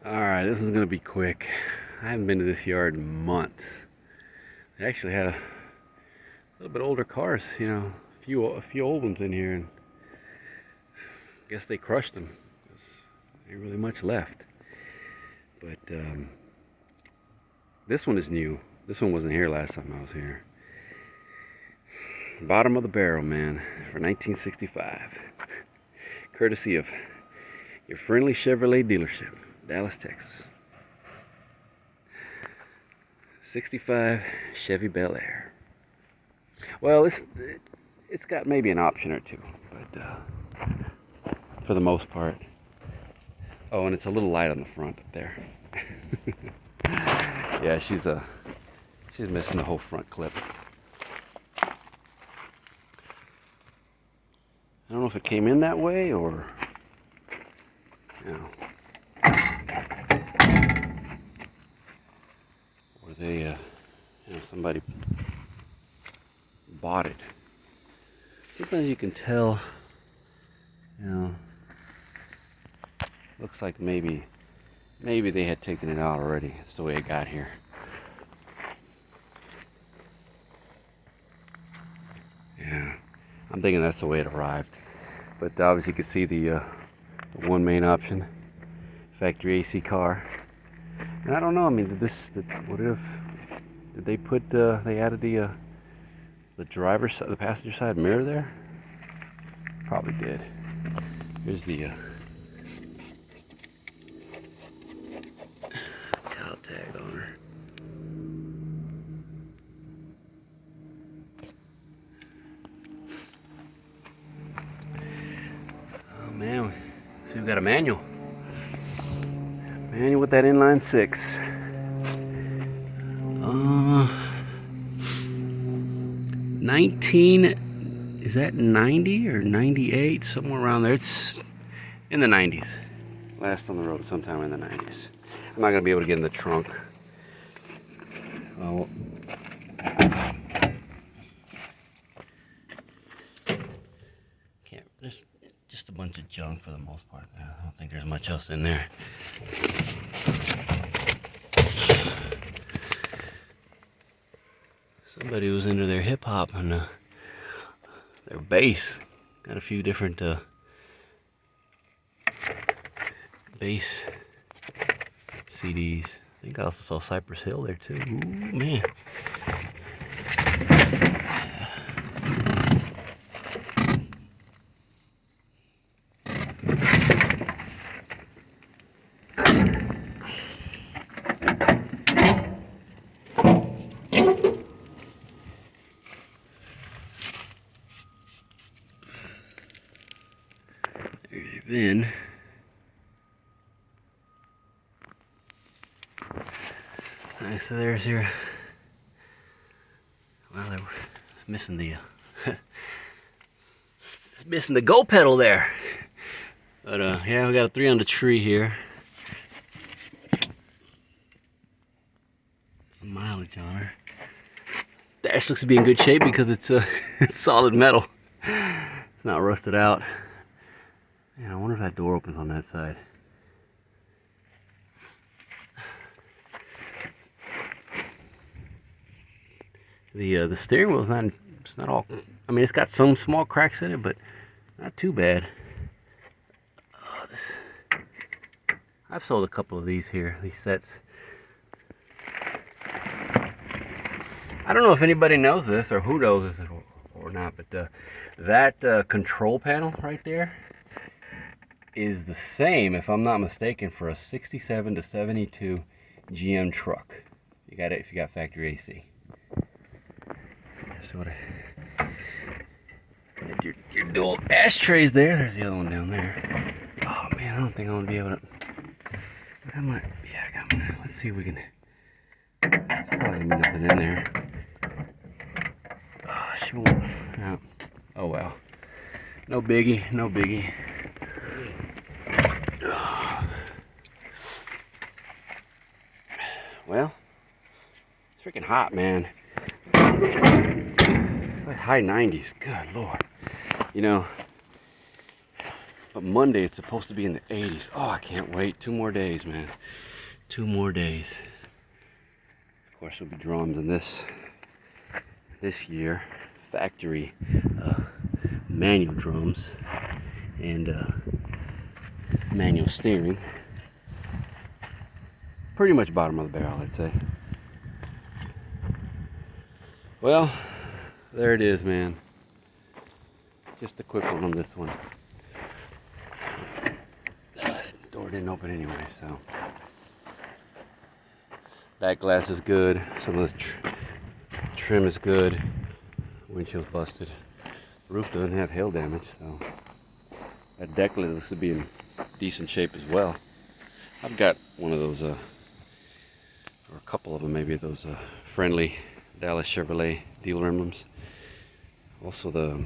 Alright, this is gonna be quick. I haven't been to this yard in months. They actually had a little bit older cars, you know, a few old ones in here, and I guess they crushed them. There ain't really much left. But this one is new. This one wasn't here last time I was here. Bottom of the barrel, man, for 1965. Courtesy of your friendly Chevrolet dealership, Dallas, Texas. 65 Chevy Belair. Well, it's got maybe an option or two, but for the most part. Oh, and it's a little light on the front up there. Yeah, she's missing the whole front clip. I don't know if it came in that way or, you know, or they, you know, somebody bought it. Sometimes you can tell, you know, looks like maybe they had taken it out already. That's the way it got here. Yeah, I'm thinking that's the way it arrived. But obviously you can see the one main option, factory AC car. And I don't know, I mean, did they put, they added the driver's side, the passenger side mirror there? Probably did. Here's the cow tag on her. Oh man, so we've got a manual. Manual with that inline six. 19, is that 90 or 98? Somewhere around there. It's in the 90s. Last on the road sometime in the 90s. I'm not going to be able to get in the trunk. Oh. Can't, there's just a bunch of junk for the most part. I don't think there's much else in there. Somebody was into their hip hop and their bass. Got a few different bass CDs. I think I also saw Cypress Hill there too. Ooh, man. There's your VIN. Nice, so there's your, well, they're missing the, it's missing the go pedal there. But yeah, we got a 3 on the tree here. Some mileage on her. Dash looks to be in good shape because it's it's solid metal. It's not rusted out. Yeah, I wonder if that door opens on that side. The steering wheel's not all, I mean, it's got some small cracks in it, but not too bad. Oh, I've sold a couple of these here, these sets. I don't know if anybody knows this or who knows this or not, but that control panel right there is the same, if I'm not mistaken, for a 67 to 72 GM truck. You got it if you got factory AC. Sort of. Your dual ashtrays there. There's the other one down there. Oh man, I don't think I'm gonna be able to. I might. Yeah, I got mine. Let's see if we can. There's probably nothing in there. Oh, she won't. No. Oh well. No biggie. No biggie. Well, it's freaking hot, man. It's like high 90s. Good Lord. You know, But Monday it's supposed to be in the 80s. Oh, I can't wait. 2 more days, man. 2 more days. Of course, there'll be drums in this year. Factory manual drums and manual steering. Pretty much bottom of the barrel, I'd say. Well, there it is, man. Just a quick one on this one. Door didn't open anyway, so. Back glass is good. Some of the trim is good. Windshield's busted. Roof doesn't have hail damage, so. That deck looks to be in decent shape as well. I've got one of those, or a couple of them maybe, those friendly Dallas Chevrolet dealer emblems. Also the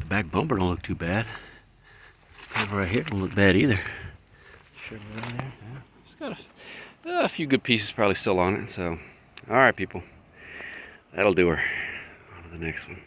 back bumper don't look too bad. This cover right here don't look bad either. Chevrolet there, yeah. It's got a few good pieces probably still on it. So, all right, people, that'll do her. On to the next one.